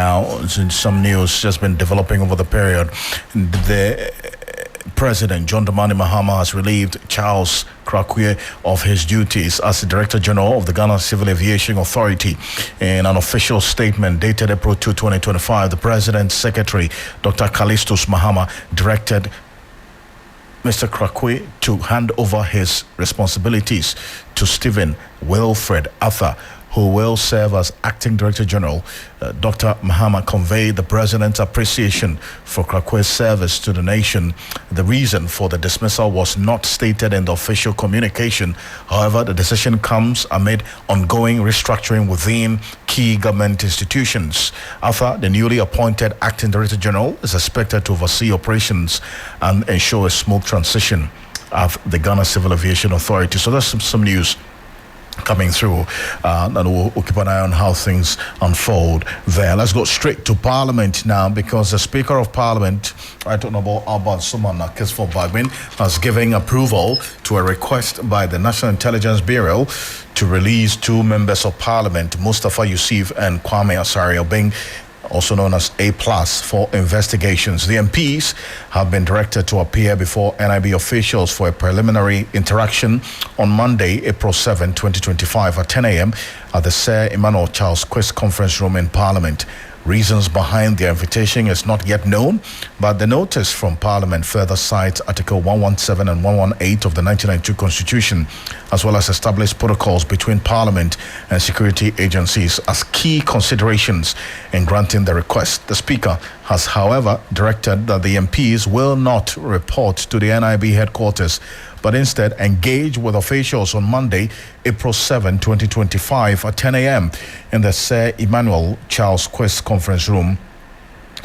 Now, since some news has been developing over the period, the President John Dramani Mahama has relieved Charles Krakwe of his duties as the Director General of the Ghana Civil Aviation Authority. In an official statement dated April 2, 2025, the President's Secretary, Dr. Callistus Mahama, directed Mr. Krakwe to hand over his responsibilities to Stephen Wilfred Arthur, who will serve as Acting Director General. Dr. Mahama conveyed the President's appreciation for Krakwe's service to the nation. The reason for the dismissal was not stated in the official communication. However, the decision comes amid ongoing restructuring within key government institutions. Arthur, the newly appointed Acting Director General, is expected to oversee operations and ensure a smooth transition of the Ghana Civil Aviation Authority. So that's some news coming through, and we'll keep an eye on how things unfold there. Let's go straight to Parliament now, because the Speaker of Parliament, I don't know about Alban Sumana Kisfo Bagbin, has given approval to a request by the National Intelligence Bureau to release two members of Parliament, Mustapha Yussif and Kwame Asare Obeng, also known as A+, for investigations. The MPs have been directed to appear before NIB officials for a preliminary interaction on Monday, April 7, 2025 at 10 a.m. at the Sir Emmanuel Quist Conference room in Parliament. Reasons behind the invitation is not yet known, but the notice from Parliament further cites Article 117 and 118 of the 1992 Constitution, as well as established protocols between Parliament and security agencies as key considerations in granting the request. The Speaker has, however, directed that the MPs will not report to the NIB headquarters, but instead engage with officials on Monday, April 7, 2025 at 10 a.m. in the Sir Emmanuel Quist Conference room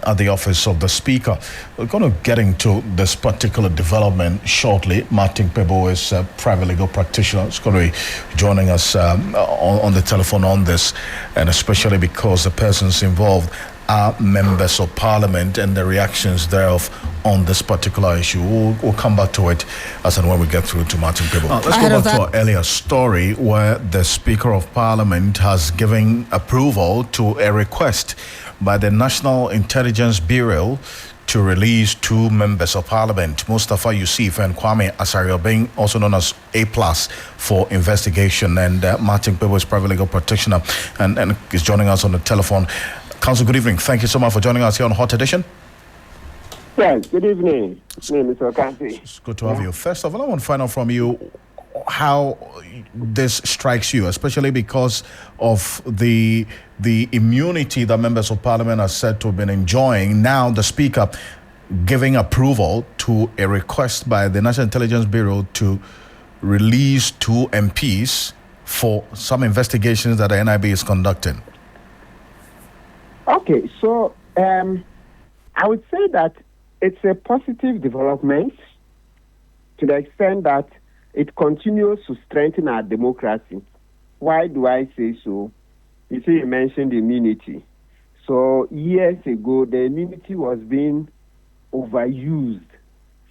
at the office of the Speaker. We're going to get into this particular development shortly. Martin Kpebu is a private legal practitioner. He's going to be joining us on the telephone on this, and especially because the persons involved are members of Parliament and the reactions thereof on this particular issue. We'll come back to it as and when we get through to Martin Kpebu. Let's go back to our earlier story where the Speaker of Parliament has given approval to a request by the National Intelligence Bureau to release two members of Parliament, Mustapha Yussif and Kwame Asare Obeng, also known as A+, for investigation. And Martin Kpebu is private legal practitioner and is joining us on the telephone. Council, good evening. Thank you so much for joining us here on Hot Edition. Yes, good evening. My name is Ocansey. It's good to have you. First of all, I want to find out from you how this strikes you, especially because of the immunity that members of Parliament are said to have been enjoying. Now the Speaker giving approval to a request by the National Intelligence Bureau to release two MPs for some investigations that the NIB is conducting. Okay, so I would say that it's a positive development to the extent that it continues to strengthen our democracy. Why do I say so? You see, you mentioned immunity. So years ago, the immunity was being overused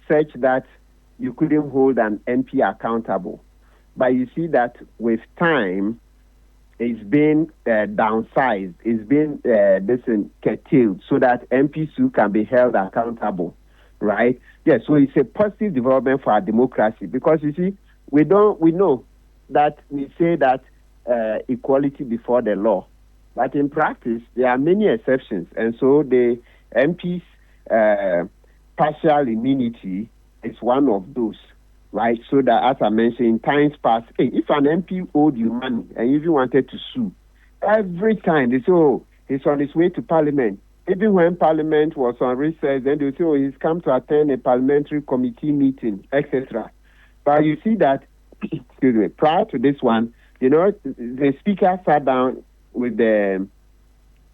such that you couldn't hold an MP accountable. But you see that with time, it's been downsized, it's been curtailed so that MPs too can be held accountable, right? Yes, so it's a positive development for our democracy because you see, we know that we say that equality before the law, but in practice there are many exceptions, and so the MPs' partial immunity is one of those. Right, so that as I mentioned, in times past, if an MP owed you money and if you wanted to sue, every time they say, oh, he's on his way to Parliament. Even when Parliament was on recess, then they say, oh, he's come to attend a parliamentary committee meeting, etc. But you see that, excuse me, prior to this one, you know, the Speaker sat down with the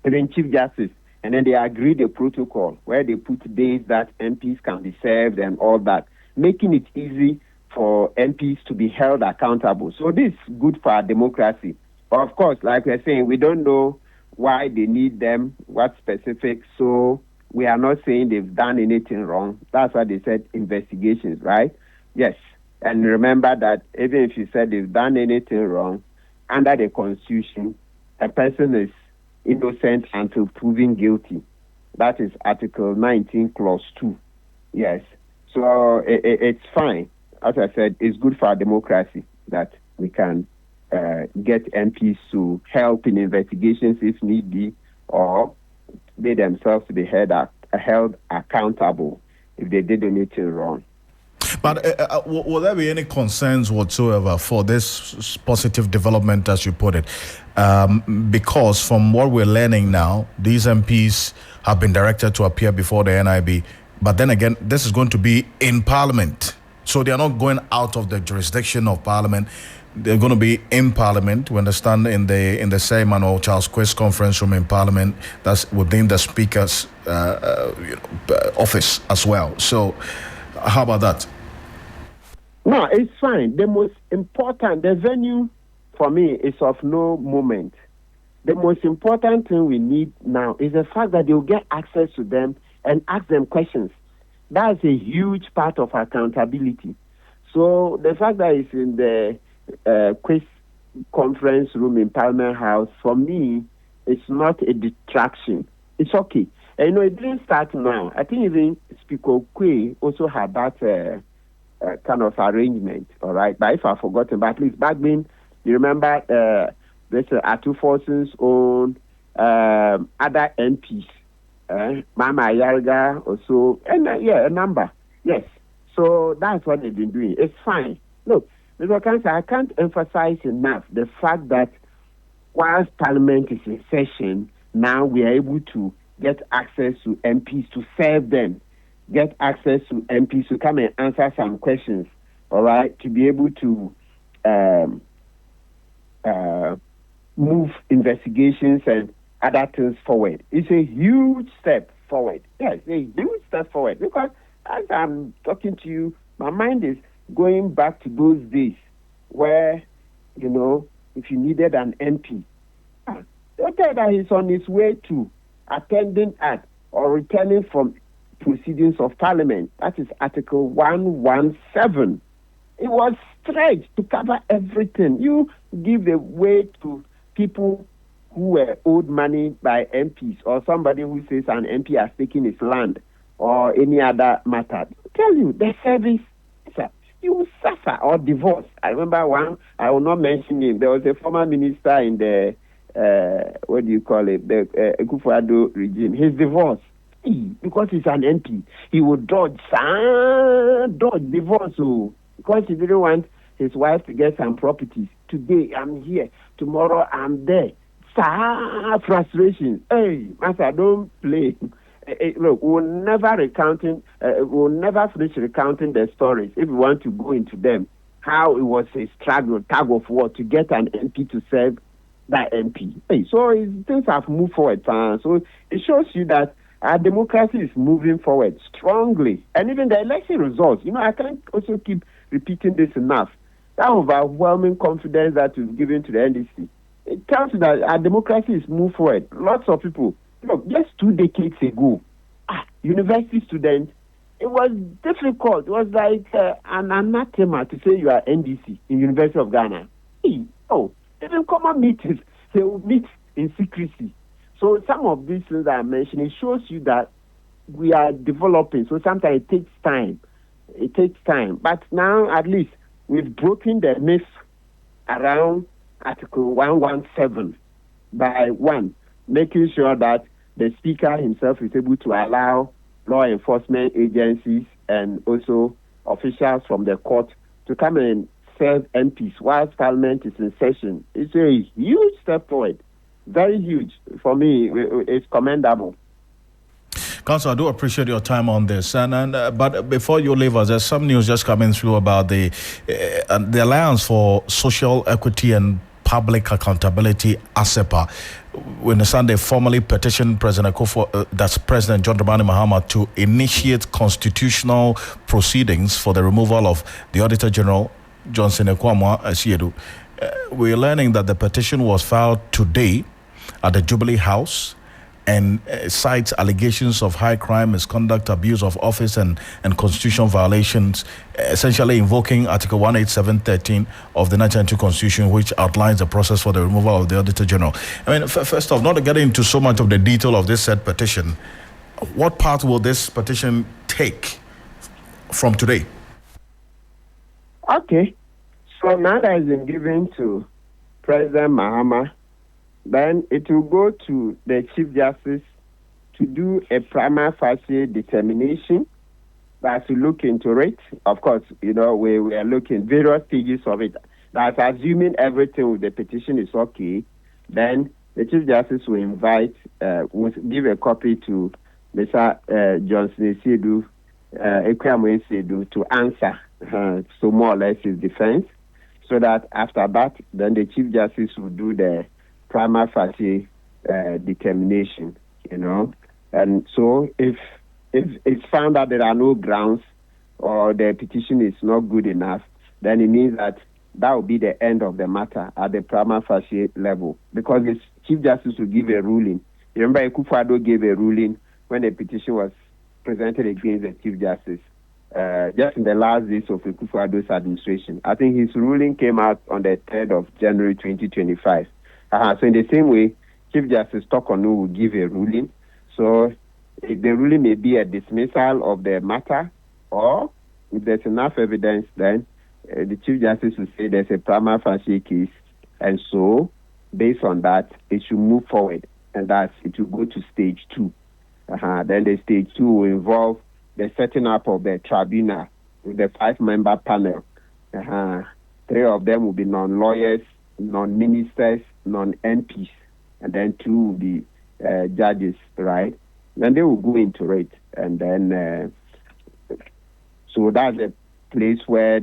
Chief Justice, and then they agreed a protocol where they put days that MPs can be served and all that, making it easy for MPs to be held accountable. So this is good for our democracy. But of course, like we're saying, we don't know why they need them, what specifics. So we are not saying they've done anything wrong. That's why they said investigations, right? Yes. And remember that even if you said they've done anything wrong, under the Constitution, a person is innocent until proven guilty. That is Article 19, Clause 2. Yes. So it's fine. As I said, it's good for our democracy that we can get MPs to help in investigations if need be, or they themselves to be held accountable if they did anything wrong. But will there be any concerns whatsoever for this positive development, as you put it? Because from what we're learning now, these MPs have been directed to appear before the NIB. But then again, this is going to be in Parliament. So they are not going out of the jurisdiction of Parliament. They're going to be in Parliament. We understand in the Sir Emmanuel Quist Conference room in Parliament. That's within the Speaker's office as well. So how about that? No, it's fine. The most important, the venue for me is of no moment. The most important thing we need now is the fact that they'll get access to them and ask them questions. That's a huge part of accountability. So the fact that it's in the Quist Conference room in Parliament House, for me, it's not a detraction. It's okay. And, it didn't start now. I think even Speaker Kwe also had that kind of arrangement, all right? But if I've forgotten, but at least back then, you remember there's Atu Forson's own other MPs, Mama Yarga also, and a number. Yes. So that's what they've been doing. It's fine. Look, Mr. Ocansey, I can't emphasize enough the fact that whilst Parliament is in session, now we are able to get access to MPs to serve them, get access to MPs to come and answer some questions, all right, to be able to move investigations and other things forward. It's a huge step forward. Yes, a huge step forward. Because as I'm talking to you, my mind is going back to those days where, if you needed an MP, they'll tell that he's on his way to attending at or returning from proceedings of Parliament. That is Article 117. It was stretched to cover everything. You give the way to people who were owed money by MPs, or somebody who says an MP has taken his land or any other matter. Tell you, the service, you will suffer, or divorce. I remember one, I will not mention him. There was a former minister in the, the Akrofi regime. His divorce, because he's an MP, he would dodge divorce, because he didn't want his wife to get some properties. Today, I'm here. Tomorrow, I'm there. Frustration. Hey, master, don't play. Look, we'll never finish recounting the stories if we want to go into them. How it was a struggle, tug of war to get an MP to serve that MP. Hey, so things have moved forward. So it shows you that our democracy is moving forward strongly. And even the election results, I can't also keep repeating this enough. That overwhelming confidence that we've given to the NDC, it tells you that our democracy is moving forward. Lots of people, just 2 decades ago, university students, it was difficult. It was like an anathema to say you are NDC in University of Ghana. Even common meetings, they will meet in secrecy. So some of these things I mentioned, it shows you that we are developing. So sometimes it takes time. But now at least we've broken the myth around Article 117 by making sure that the Speaker himself is able to allow law enforcement agencies and also officials from the court to come and serve MPs whilst Parliament is in session. It's a huge step forward. Very huge. For me, it's commendable. Council, I do appreciate your time on this. But before you leave us, there's some news just coming through about the Alliance for Social Equity and Public Accountability, ASEPA. We understand they formally petitioned President Akrofi, that's President John Dramani Mahama, to initiate constitutional proceedings for the removal of the Auditor General, Johnson Kwame Asare. We're learning that the petition was filed today at the Jubilee House, and cites allegations of high crime, misconduct, abuse of office, and constitutional violations, essentially invoking Article 187.13 of the 1992 Constitution, which outlines the process for the removal of the Auditor General. I mean, first off, not to get into so much of the detail of this said petition, what part will this petition take from today? Okay. So now that has been given to President Mahama, then it will go to the Chief Justice to do a prima facie determination that to look into it. Of course, we are looking various stages of it. That's assuming everything with the petition is okay, then the Chief Justice will invite, will give a copy to Mr. Johnson Esedu, Kwame Esedu to answer, so more or less his defense, so that after that, then the Chief Justice will do the prima facie determination, and so if it's found that there are no grounds or the petition is not good enough, then it means that will be the end of the matter at the prima facie level, because the Chief Justice will give a ruling. Remember, Akufo-Addo gave a ruling when the petition was presented against the Chief Justice, just in the last days of Akufo-Addo's administration. I think his ruling came out on the 3rd of January 2025. So in the same way, Chief Justice Tokonu will give a ruling. So the ruling may be a dismissal of the matter, or if there's enough evidence, then the Chief Justice will say there's a prima facie case, and so based on that, it should move forward, and that it will go to stage 2. Then the stage 2 will involve the setting up of the tribunal with the 5-member panel. 3 of them will be non-lawyers, non-ministers, non-MPs, and then 2 will be judges, right? Then they will go into it, and then so that's a place where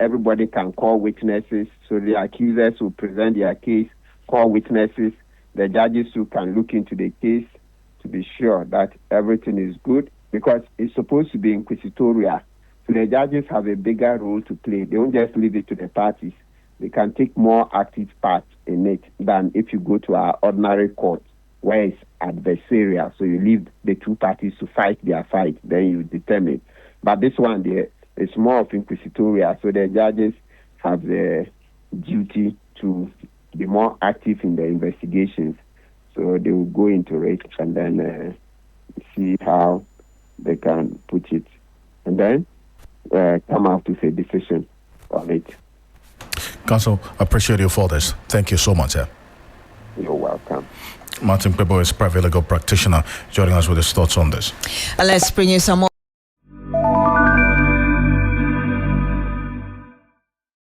everybody can call witnesses. So the accusers will present their case, call witnesses. The judges who can look into the case to be sure that everything is good, because it's supposed to be inquisitorial. So the judges have a bigger role to play. They don't just leave it to the parties. They can take more active part in it than if you go to our ordinary court, where it's adversarial. So you leave the 2 parties to fight their fight, then you determine. But this one there is more of inquisitorial. So the judges have the duty to be more active in the investigations. So they will go into it and then see how they can put it, and then come out with a decision on it. Counsel, I appreciate you for this. Thank you so much, sir. You're welcome. Martin Kpebu is private legal practitioner, joining us with his thoughts on this. Let's bring you some more.